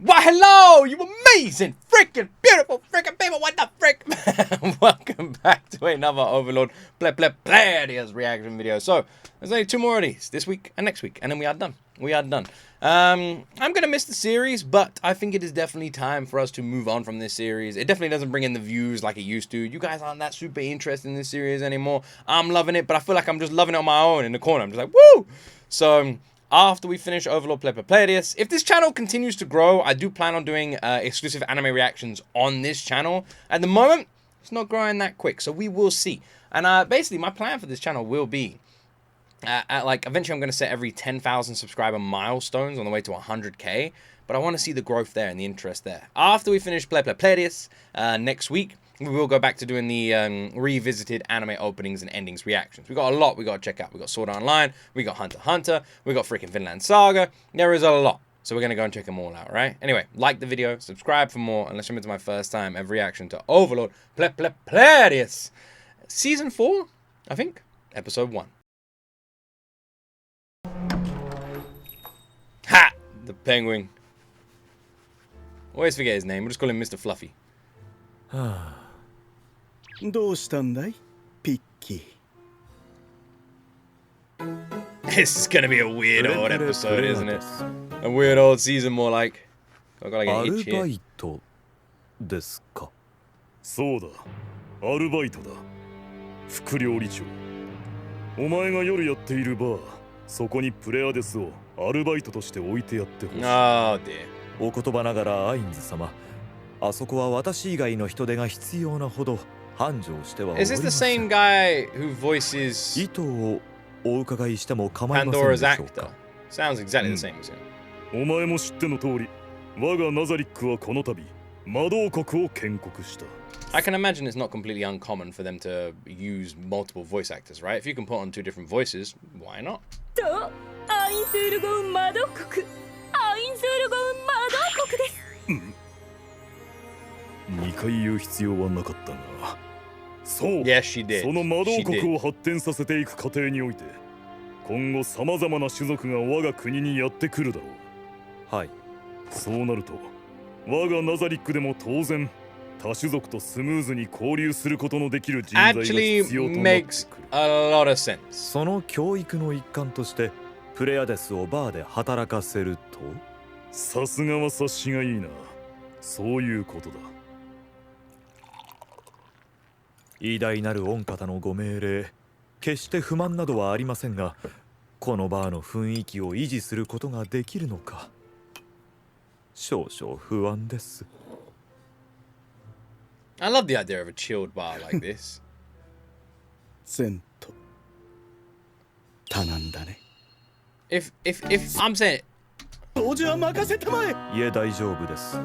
Why, hello, you amazing, freaking beautiful, freaking people, what the frick? Welcome back to another Overlord Ple Ple Pleiades reaction video. So, there's only 2 more of these, this week and next week, and then we are done. We are done. I'm going to miss the series, but I think it is definitely time for us to move on from this series. It definitely doesn't bring in the views like it used to. You guys aren't that super interested in this series anymore. I'm loving it, but I feel like I'm just loving it on my own in the corner. I'm just like, woo! So, after we finish Overlord Ple Ple Pleiades, if this channel continues to grow, I do plan on doing exclusive anime reactions on this channel. At the moment, it's not growing that quick, so we will see. And basically, my plan for this channel will be, eventually I'm going to set every 10,000 subscriber milestones on the way to 100k, but I want to see the growth there and the interest there. After we finish Ple Ple Pleiades next week, we will go back to doing the revisited anime openings and endings reactions. We got a lot we got to check out. We got Sword Art Online, we got Hunter x Hunter, we got freaking Vinland Saga. There is a lot. So we're going to go and check them all out, right? Anyway, like the video, subscribe for more, unless you're into my first time ever reaction to Overlord Ple Ple Pleiades. Season 4, I think, episode 1. Ha! The penguin. Always forget his name. We'll just call him Mr. Fluffy. どうしたんだい、ピッキー。 This is gonna be a weird old episode, isn't it? A weird old season, more like. I got like an itch here. アルバイトですか。そうだ、アルバイトだ。副料理長。お前が夜やっているバー、そこにプレアデスをアルバイトとして置いてやってほしい。Oh dear. お言葉ながらアインズ様、あそこは私以外の人手が必要なほど繁盛してはおりません。 Is this the same guy who voices 意図をお伺いしても構いませんで Pandora's しょう actor? か。 Sounds exactly the same as him. お前も知っての通り、我がナザリックはこの度魔導国を建国した。 I can imagine it's not completely uncommon for them to use multiple voice actors, right? If you can put on 2 different voices, why not? と、アインスールゴン魔導国、アインスールゴン魔導国です。2回言う必要はなかったが、そう、 Yes, she did. その魔導 She 国 did. を発展させていく過程において、今後さまざまな種族が我が国にやってくるだろう。はい。そうなると、我がナザリックでも当然他種族とスムーズに交流することのできる人材が Actually 必要となって makes くる。 a lot of sense. その教育の一環としてプレアデスをバーで働かせると。さすがは察しがいいな。そういうことだ。偉大なる御方のご命令、決して不満などはありませんが、このバーの雰囲気を維持することができるのか、少々不安です。 I love the idea of a chilled bar like this. 前途多難だね。 If I'm saying 当時は任せたまえ。いえ、大丈夫です。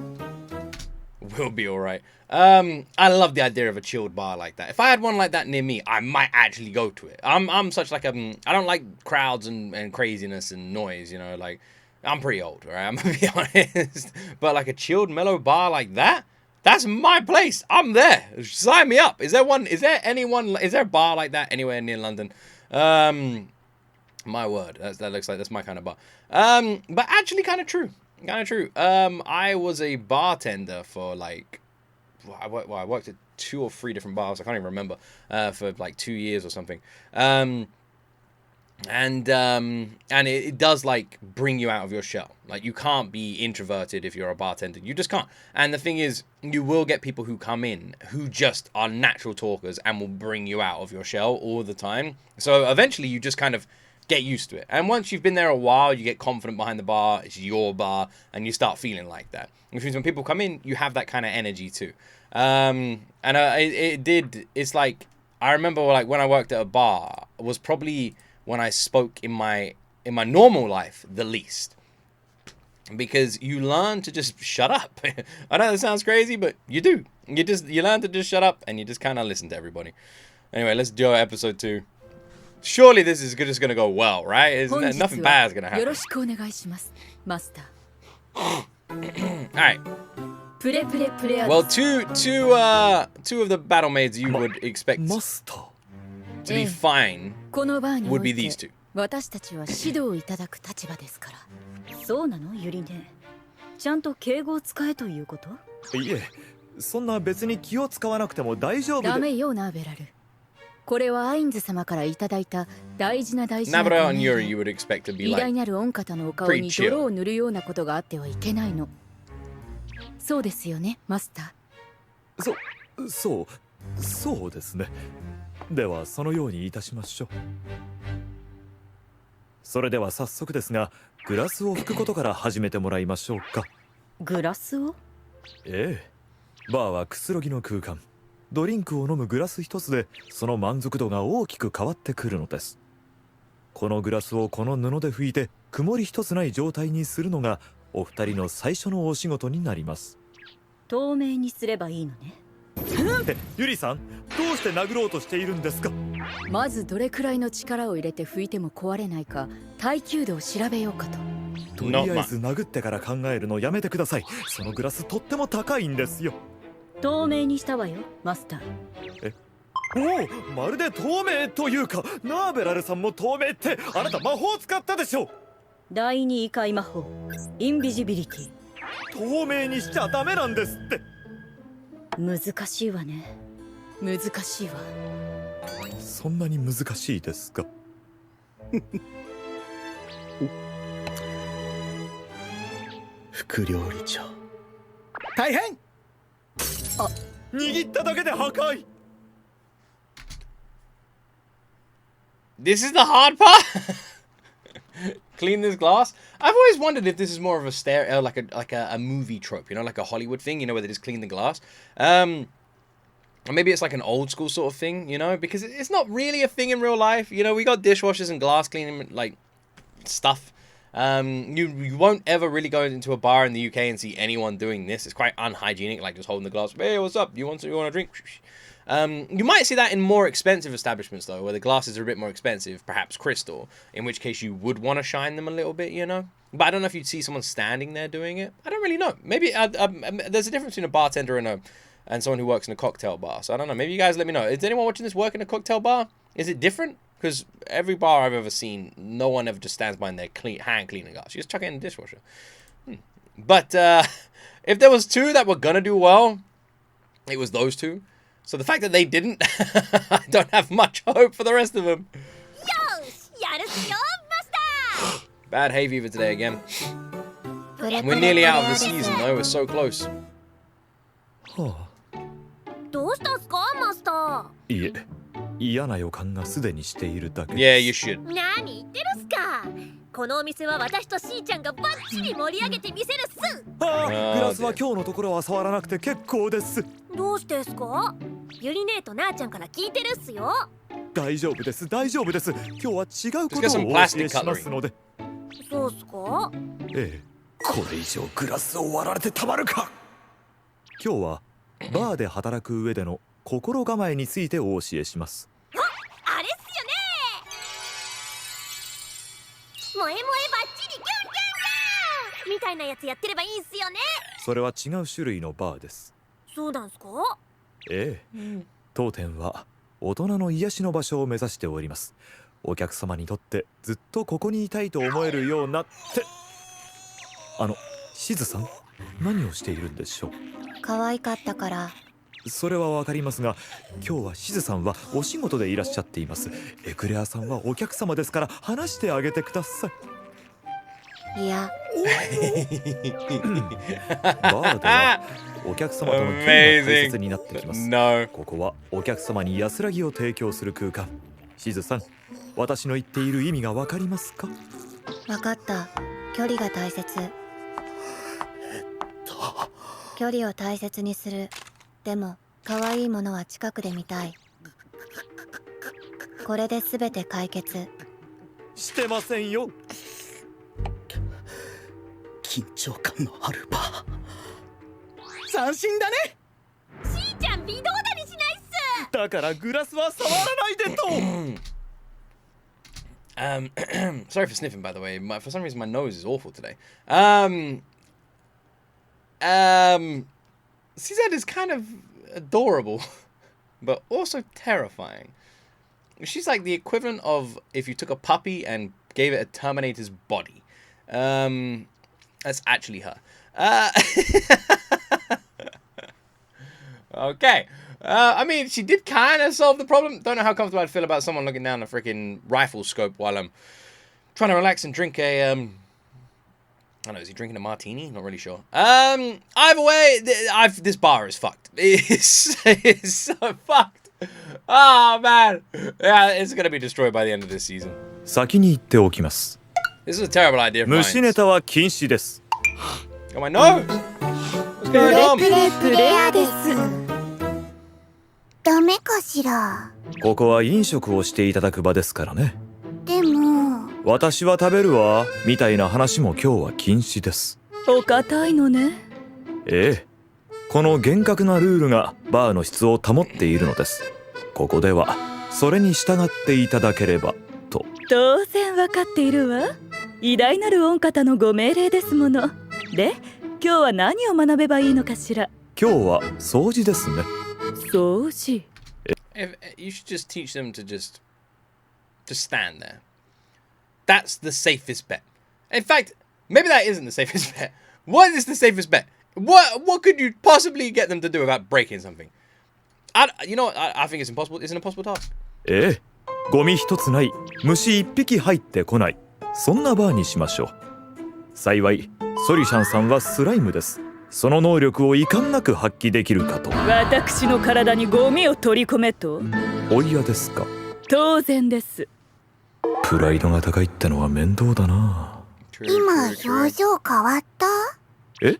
we'll be alright. I love the idea of a chilled bar like that. If I had one like that near me, I might actually go to it. I'm such like I don't like crowds and craziness and noise, you know, like I'm pretty old, right? I'm gonna be honest. But like a chilled mellow bar like that, that's my place. I'm there. Sign me up. Is there a bar like that anywhere near London? My word, that looks like that's my kind of bar. But actually kind of true. Kind of true. I was a bartender for like, I worked at 2 or 3 different bars. I can't even remember. For like 2 years or something. And it does like bring you out of your shell. Like you can't be introverted if you're a bartender. You just can't. And the thing is, you will get people who come in who just are natural talkers and will bring you out of your shell all the time. So eventually you just kind of get used to it. And once you've been there a while, you get confident behind the bar. It's your bar, and you start feeling like that. Which means when people come in, you have that kind of energy too. It's like, I remember like when I worked at a bar, was probably when I spoke in my normal life the least. Because you learn to just shut up. I know that sounds crazy, but you do. You learn to just shut up, and you just kind of listen to everybody. Anyway, let's do episode 2. Surely this is just gonna go well, right? Nothing bad is gonna happen. よろしくお願いします、マスター。 Alright. プレプレプレアデ Well, ス。 two of the battle maids you would expect マスター。 to be fine このバーに would お be い these て two. 私たちは指導をいただく立場ですから。そうなの、ユリネ。ちゃんと敬語を使えということ？いえ、そんな別に気を使わなくても大丈夫で。ダメよナーベラル。これはアインズ様からいただいた大事なご Nabra and 命 Yuri, 令。 you would expect to be 偉大 like, なる御方のお顔に pretty chill. 泥を塗るようなことがあってはいけないの。そうですよね、マスター。そうですね。ではそのようにいたしましょう。それでは早速ですが、グラスを拭くことから始めてもらいましょうか。グラスを？ええ、バーはくつろぎの空間。ドリンクを飲むグラス一つでその満足度が大きく変わってくるのです。このグラスをこの布で拭いて曇り一つない状態にするのがお二人の最初のお仕事になります。透明にすればいいのね。ユリさん、どうして殴ろうとしているんですか？まずどれくらいの力を入れて拭いても壊れないか耐久度を調べようかと。とりあえず殴ってから考えるのやめてください。そのグラスとっても高いんですよ。透明にしたわよマスター。おお、まるで透明というか、ナーベラルさんも透明って、あなた魔法を使ったでしょ。第二異界魔法インビジビリティ。透明にしちゃダメなんですって。難しいわね、難しいわ。そんなに難しいですか？副料理長大変。握っただけで破壊。 this is the hard part? Clean this glass? I've always wondered if this is more of a like a movie trope, you know, like a Hollywood thing, you know, where they just clean the glass. Or maybe it's like an old school sort of thing, you know, because it's not really a thing in real life. You know, we got dishwashers and glass cleaning like stuff. You won't ever really go into a bar in the UK and see anyone doing this. It's quite unhygienic, like just holding the glass. Hey, what's up? You want a drink? You might see that in more expensive establishments, though, where the glasses are a bit more expensive, perhaps crystal, in which case you would want to shine them a little bit, you know? But I don't know if you'd see someone standing there doing it. I don't really know. Maybe there's a difference between a bartender and someone who works in a cocktail bar. So I don't know. Maybe you guys let me know. Is anyone watching this work in a cocktail bar? Is it different? Because every bar I've ever seen, no one ever just stands behind their hand cleaning glass. You just chuck it in the dishwasher. But if there was two that were going to do well, it was those two. So the fact that they didn't, I don't have much hope for the rest of them. Bad hay fever today again. We're nearly out of the season though, we're so close. どうしたんすかマスター？いえ、嫌な予感がすでにしているだけ。 Yeah, you should. 何言ってるっすか。このお店は私としーちゃんがバッチリ盛り上げてみせるっす。グラスは今日のところは触らなくて結構です。どうしてっすか？ゆり姉となーちゃんから聞いてるっすよ。大丈夫です、大丈夫です。今日は違うことをお教えしますので。そうっすか？ええ、これ以上グラスを割られてたまるか。今日はバーで働く上での心構えについてお教えします。あれっすよね。萌え萌えバッチリギュンギュンギュンみたいなやつやってればいいんすよね。それは違う種類のバーです。そうなんすか？ええ、当店は大人の癒しの場所を目指しております。お客様にとってずっとここにいたいと思えるようなって。しずさん、何をしているんでしょう？可愛かったから。それはわかりますが、今日はしずさんはお仕事でいらっしゃっています。エクレアさんはお客様ですから話してあげてください。いや。バーではお客様との距離が大切になってきます。ここはお客様に安らぎを提供する空間。しずさん、私の言っている意味がわかりますか？わかった。距離が大切。距離を大切にする。でも可愛いものは近くで見たい。これで全て解決してませんよ。緊張感のあるバー。斬新だね。しーちゃん微動だにしないっす。だからグラスは触らないでと。Sorry for sniffing, by the way. For some reason, my nose is awful today. CZ is kind of adorable, but also terrifying. She's like the equivalent of if you took a puppy and gave it a Terminator's body. That's actually her. Okay. I mean, she did kind of solve the problem. Don't know how comfortable I'd feel about someone looking down a freaking rifle scope while I'm trying to relax and drink a, I don't know, is he drinking a martini? Not really sure. Either way, this bar is fucked. It's so fucked. Oh, man. Yeah, it's going to be destroyed by the end of this season. 先に言っておきます。 This is a terrible idea of mine. 虫ネタは禁止です。 Oh, my nose. What's going on? プレプレアです。ダメかしら。ここは飲食をしていただく場ですからね。でも私は食べるわみたいな話も今日は禁止です。お堅いのね。ええ、この厳格なルールがバーの質を保っているのです。ここではそれに従っていただければと。当然わかっているわ。偉大なる御方のご命令ですもの。で、今日は何を学べばいいのかしら。今日は掃除ですね。掃除。You should just teach them to just stand there. That's the safest bet. In fact, maybe that isn't the safest bet. What is the safest bet? What could you possibly get them to do about breaking something? You know what? I think it's impossible. It's an impossible task. ええ、ゴミ一つない、虫一匹入ってこない、そんなバーにしましょう。幸いソリシャンさんはスライムです。その能力を遺憾なく発揮できるかと。私の体にゴミを取り込めと。お嫌ですか？当然です。プライドが高いってのは面倒だな。今表情変わった？え？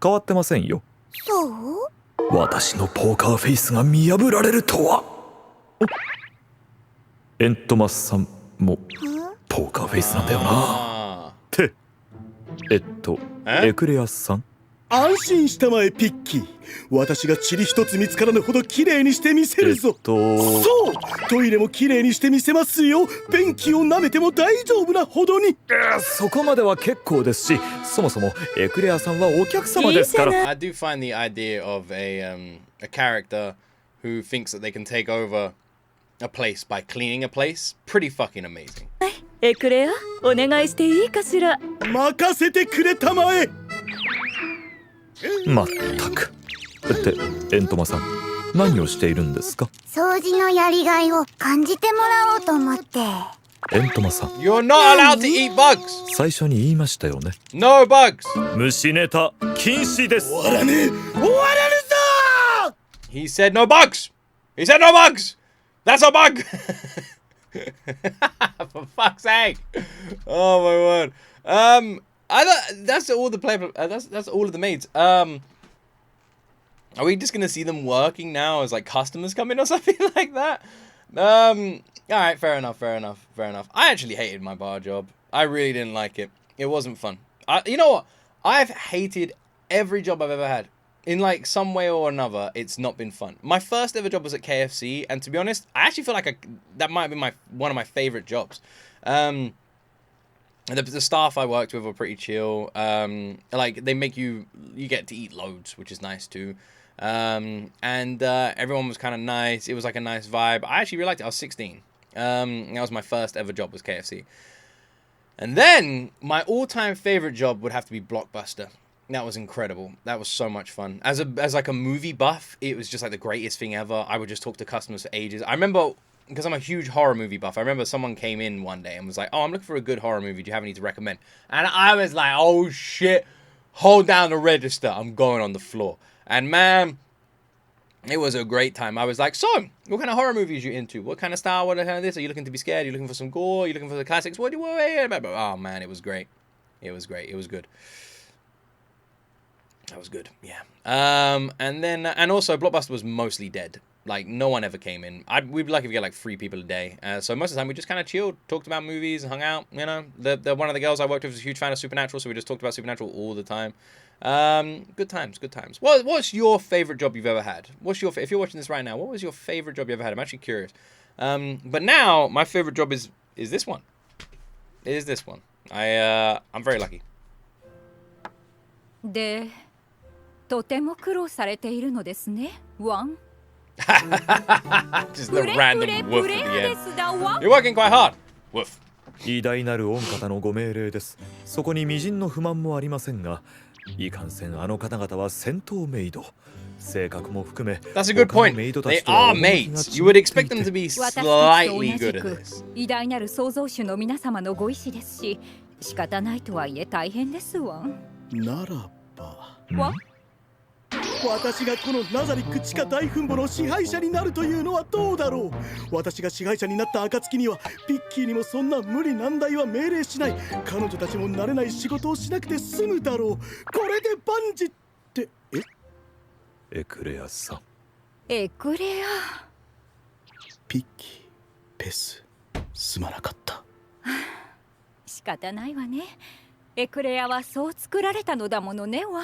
変わってませんよ。そう？私のポーカーフェイスが見破られるとは。エントマスさんもポーカーフェイスなんだよな。ってエクレアスさん、安心したまえピッキー。私が塵一つ見つからぬほど綺麗にしてみせるぞ。そう、トイレも綺麗にしてみせますよ。便器を舐めても大丈夫なほどに。そこまでは結構ですし、そもそもエクレアさんはお客様ですから。I do find the idea of a character who thinks that they can take over a place by cleaning a place pretty fucking amazing. エクレア、お願いしていいかしら。任せてくれたまえ。まったく。エントマさん、何をしているんですか？掃除のやりがいを感じてもらおうと思って。エントマさん、 You're not allowed to eat bugs. 最初に言いましたよね。 No bugs. 虫ネタ禁止です。終わらねえ、終わらぬぞ。 He said no bugs. He said no bugs. That's a bug. For fuck's sake. Oh my word. That's all the that's all of the maids. Are we just gonna see them working now as like customers come in or something like that? Alright, fair enough. I actually hated my bar job. I really didn't like it. It wasn't fun. You know what? I've hated every job I've ever had. In like some way or another, it's not been fun. My first ever job was at KFC, and to be honest, I actually feel like that might have been one of my favorite jobs. The staff I worked with were pretty chill. Like they make you get to eat loads, which is nice too. And everyone was kind of nice. It was like a nice vibe. I actually really liked it. I was 16. That was my first ever job was KFC. And then my all-time favorite job would have to be Blockbuster. That was incredible. That was so much fun. As like a movie buff, it was just like the greatest thing ever. I would just talk to customers for ages. I remember, because I'm a huge horror movie buff, I remember someone came in one day and was like, oh, I'm looking for a good horror movie. Do you have any to recommend? And I was like, oh shit, hold down the register. I'm going on the floor. And man, it was a great time. I was like, so, what kind of horror movies are you into? What kind of style? What kind of this? Are you looking to be scared? Are you looking for some gore? Are you looking for the classics? What do you want? Oh man, it was great. It was great. It was good. That was good, yeah. And then, and also, Blockbuster was mostly dead. Like, no one ever came in. We'd be lucky if we get like 3 people a day. So most of the time, we just kind of chilled, talked about movies, and hung out, you know. One of the girls I worked with was a huge fan of Supernatural, so we just talked about Supernatural all the time. Good times, good times. What's your favorite job you've ever had? If you're watching this right now, what was your favorite job you ever had? I'm actually curious. But now, my favorite job is this one. It is this one. I'm very lucky. で、とても苦労されているのですね、ワン。Just the random woof at the end. You're working quite hard. Woof. 偉大なる御方のご命令です。そこに微塵の不満もありませんが、いかんせんあの方々は戦闘メイド。性格も含め、 That's a good 他の point. メイドた They ちとは are 趣が maids. You would 違ってい expect them て to be 私たちと同 slightly じ good at く this. 偉大なる創造主の皆様のご意志ですし、仕方ないとはいえ大変ですわ。ならばわ私がこのナザリック地下大墳墓の支配者になるというのはどうだろう。私が支配者になった暁にはピッキーにもそんな無理難題は命令しない。彼女たちも慣れない仕事をしなくて済むだろう。これで万事ってエクレアさん。エクレア。ピッキー、ペス、すまなかった。仕方ないわね。エクレアはそう作られたのだものねわ。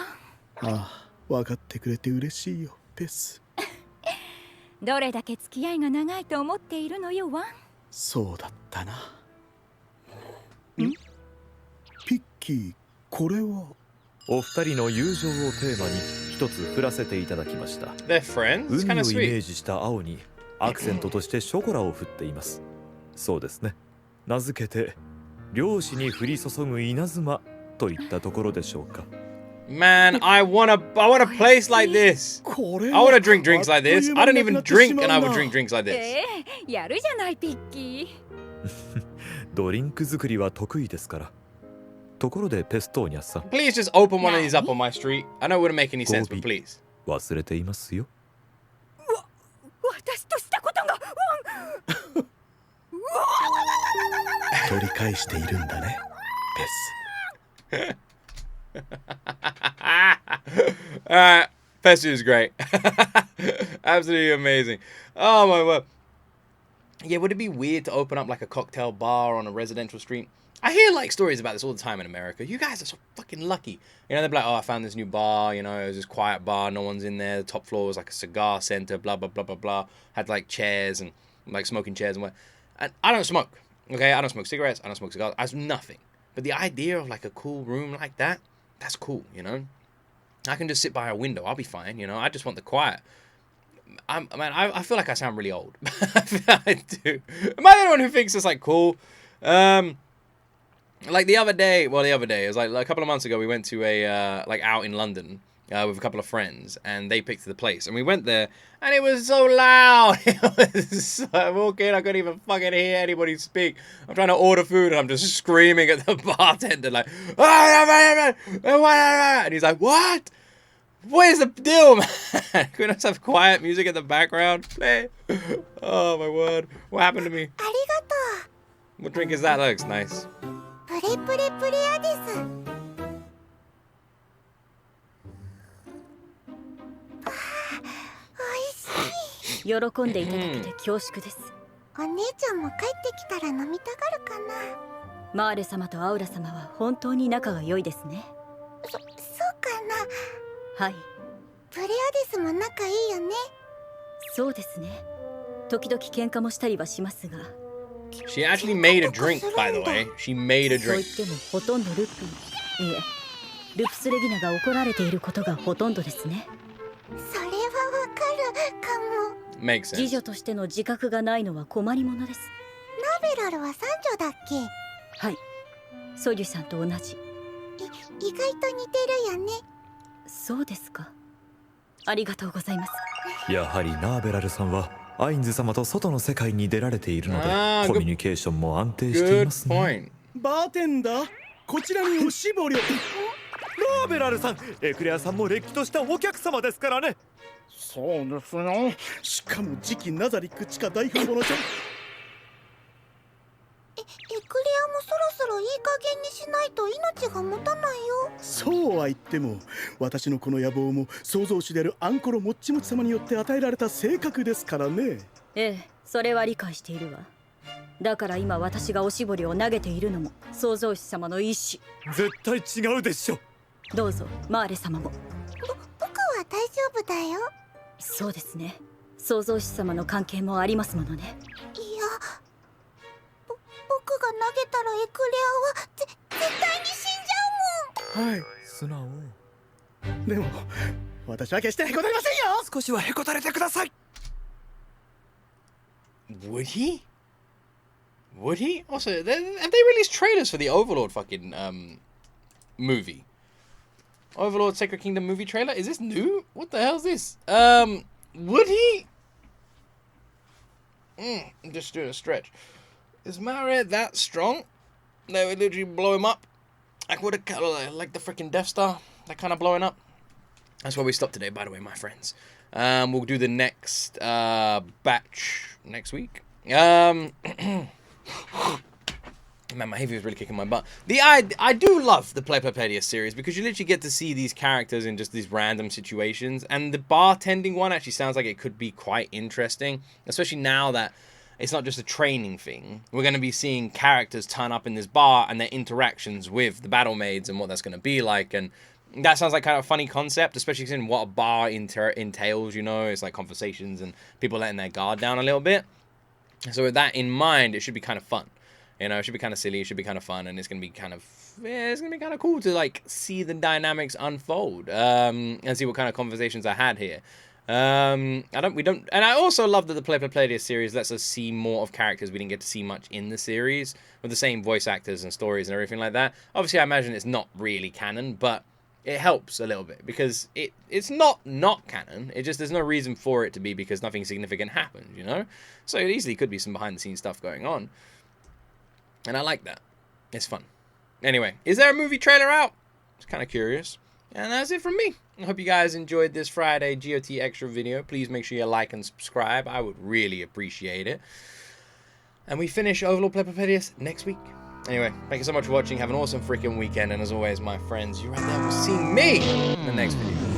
ああ、分かってくれて嬉しいよ、ペス。どれだけ付き合いが長いと思っているのよわ。そうだったな。ピッキー、これはお二人の友情をテーマに一つ振らせていただきました。 They're friends? It's 海 kind を of イメ sweet. ージした青にアクセントとしてショコラを振っています。そうですね。名付けて漁師に降り注ぐ稲妻といったところでしょうか。Man, I want a place like this. これ I want to drink drinks like this. I don't even drink and I would drink drinks like this. やるじゃないピッキー。ドリンク作りは得意ですから。ところでペストーニャさん、 Please just open one of these up on my street. I know it wouldn't make any sense, but please. 忘れていますよ。私としたことが取り返しているんだね、ペス。Pesu is great. Absolutely amazing. Oh my word. Yeah, would it be weird to open up like a cocktail bar on a residential street? I hear like stories about this all the time in America. You guys are so fucking lucky. You know, they're like, oh, I found this new bar, you know, it was this quiet bar, no one's in there. The top floor was like a cigar center, blah, blah, blah, blah, blah. Had like chairs and like smoking chairs and what. And I don't smoke, okay? I don't smoke cigarettes, I don't smoke cigars, I have nothing. But the idea of like a cool room like that, that's cool, you know? I can just sit by a window, I'll be fine, you know? I just want the quiet. I feel like I sound really old. I do. Am I the one who thinks it's like cool? Like the other day, it was like a couple of months ago, we went to a, like out in London with a couple of friends, and they picked the place. And we went there, and it was so loud. I walk in, I couldn't even fucking hear anybody speak. I'm trying to order food, and I'm just screaming at the bartender, like, and he's like, what? What is the deal, man? Can we just have quiet music in the background? Play. Oh, my word. What happened to me? ありがと What drink is that? That looks nice. う。プレプレプレアです。おいしい。喜んでいただけて恐縮です。お姉ちゃんも帰ってきたら飲みたがるかな。マーレ様とアウラ様は本当に仲が良いですね。そうかな。はい、プレアデスも仲いいよね。そうですね。時々喧嘩もしたりはしますが。She actually made a drink, by the way. She made a そう drink. 言ってもほとんどルプルプスレギナが怒られていることがほとんどですね。それはわかるかも。 Makes 次 sense. 女としての自覚がないのは困りものです。ナベラルは三女だっけ。はい、ソリュさんと同じ。意外と似てるよね。そうですか。ありがとうございます。やはりナーベラルさんはアインズ様と外の世界に出られているので、コミュニケーションも安定していますね。 point. バーテンダー、こちらにおしぼりを。ナーベラルさん、エクレアさんもれっきとしたお客様ですからね。そうですよ。しかも次期ナザリック地下大墳墓のエクレアもそろそろいい加減にしないと命が持たないよ。そうは言っても、私のこの野望も創造主であるアンコロモッチモチ様によって与えられた性格ですからね。ええ、それは理解しているわ。だから今私がおしぼりを投げているのも創造主様の意志。絶対違うでしょ。どうぞマーレ様も。僕は大丈夫だよ。そうですね。創造主様の関係もありますものね。いや、僕が投げたらエクレアは絶対に死んじゃうもん。はい。素直。でも私は決してへこたりませんよ。少しはへこたれてください。 Would he? Would he? Also, have they released trailers for the Overlord fucking movie? Overlord Sacred Kingdom movie trailer? Is this new? What the hell is this? Would he? I'm just doing a stretch. Is Mario that strong? They would literally blow him up. Like what like the freaking Death Star? That kind of blowing up. That's where we stop today, by the way, my friends. We'll do the next batch next week. Man, my hay is really kicking my butt. I do love the Ple Ple Pleiades series because you literally get to see these characters in just these random situations. And the bartending one actually sounds like it could be quite interesting, especially now that it's not just a training thing. We're going to be seeing characters turn up in this bar and their interactions with the battle maids and what that's going to be like. And that sounds like kind of a funny concept, especially considering what a bar entails, you know. It's like conversations and people letting their guard down a little bit. So with that in mind, it should be kind of fun. You know, it should be kind of silly, it should be kind of fun, and it's going to be kind of, it's going to be kind of cool to, like, see the dynamics unfold, and see what kind of conversations are had here. And I also love that the Ple Ple Pleiades series lets us see more of characters we didn't get to see much in the series, with the same voice actors and stories and everything like that. Obviously, I imagine it's not really canon, but it helps a little bit, because it's not canon, it just, there's no reason for it to be, because nothing significant happened, you know? So it easily could be some behind-the-scenes stuff going on. And I like that. It's fun. Anyway, is there a movie trailer out? It's kind of curious. And that's it from me. I hope you guys enjoyed this Friday GOT extra video. Please make sure you like and subscribe. I would really appreciate it. And we finish Overlord Ple Ple Pleiades next week. Anyway, thank you so much for watching. Have an awesome freaking weekend. And as always, my friends, you're right there. We'll see me in the next video.